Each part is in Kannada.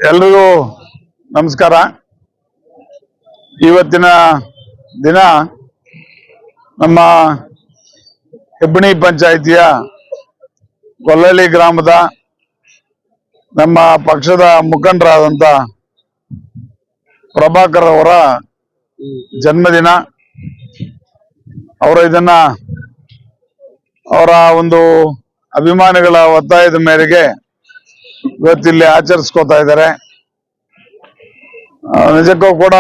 ಎಲ್ರಿಗೂ ನಮಸ್ಕಾರ. ಇವತ್ತಿನ ದಿನ ನಮ್ಮ ಹೆಬ್ಬಣಿ ಪಂಚಾಯಿತಿಯ ಗೊಲ್ಲಳ್ಳಿ ಗ್ರಾಮದ ನಮ್ಮ ಪಕ್ಷದ ಮುಖಂಡರಾದಂತ ಪ್ರಭಾಕರ್ ಅವರ ಜನ್ಮದಿನ. ಅವರು ಇದನ್ನ ಅವರ ಒಂದು ಅಭಿಮಾನಿಗಳ ಒತ್ತಾಯದ ಮೇರೆಗೆ ಇವತ್ತಿಲ್ಲಿ ಆಚರಿಸ್ಕೋತಾ ಇದ್ದಾರೆ. ನಿಜಕ್ಕೂ ಕೂಡ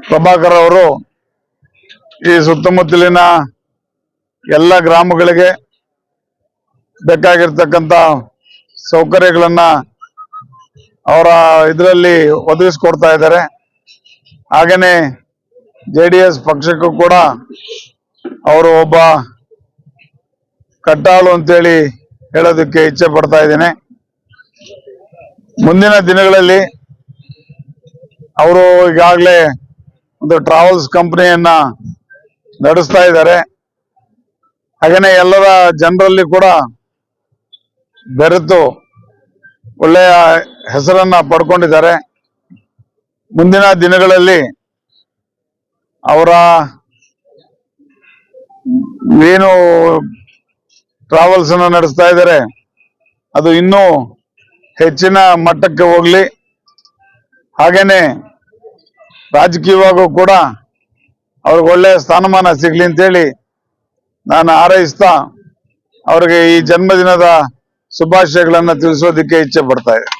ಪ್ರಭಾಕರ್ ಅವರು ಈ ಸುತ್ತಮುತ್ತಲಿನ ಎಲ್ಲ ಗ್ರಾಮಗಳಿಗೆ ಬೇಕಾಗಿರ್ತಕ್ಕಂಥ ಸೌಕರ್ಯಗಳನ್ನ ಅವರ ಇದರಲ್ಲಿ ಒದಗಿಸ್ಕೊಡ್ತಾ ಇದ್ದಾರೆ. ಹಾಗೇನೆ JDS ಪಕ್ಷಕ್ಕೂ ಕೂಡ ಅವರು ಒಬ್ಬ ಕಟ್ಟಾಳು ಅಂತೇಳಿ ಹೇಳೋದಕ್ಕೆ ಇಚ್ಛೆ ಪಡ್ತಾ ಇದ್ದೇನೆ. ಮುಂದಿನ ದಿನಗಳಲ್ಲಿ ಅವರು ಈಗಾಗಲೇ ಒಂದು ಟ್ರಾವೆಲ್ಸ್ ಕಂಪನಿಯನ್ನ ನಡೆಸ್ತಾ ಇದ್ದಾರೆ. ಹಾಗೇನೆ ಎಲ್ಲರ ಜನರಲ್ಲಿ ಕೂಡ ಬೆರೆತು ಒಳ್ಳೆಯ ಹೆಸರನ್ನ ಪಡ್ಕೊಂಡಿದ್ದಾರೆ. ಮುಂದಿನ ದಿನಗಳಲ್ಲಿ ಅವರ ಏನು ಟ್ರಾವೆಲ್ಸ್ ಅನ್ನ ನಡೆಸ್ತಾ ಇದ್ದಾರೆ ಅದು ಇನ್ನೂ ಹೆಚ್ಚಿನ ಮಟ್ಟಕ್ಕೆ ಹೋಗ್ಲಿ. ಹಾಗೇನೆ ರಾಜಕೀಯವಾಗೂ ಕೂಡ ಅವ್ರಿಗೆ ಒಳ್ಳೆಯ ಸ್ಥಾನಮಾನ ಸಿಗ್ಲಿ ಅಂತೇಳಿ ನಾನು ಹಾರೈಸ್ತಾ ಅವ್ರಿಗೆ ಈ ಜನ್ಮದಿನದ ಶುಭಾಶಯಗಳನ್ನ ತಿಳಿಸೋದಕ್ಕೆ ಇಚ್ಛೆ ಪಡ್ತಾ ಇದ್ದೆ.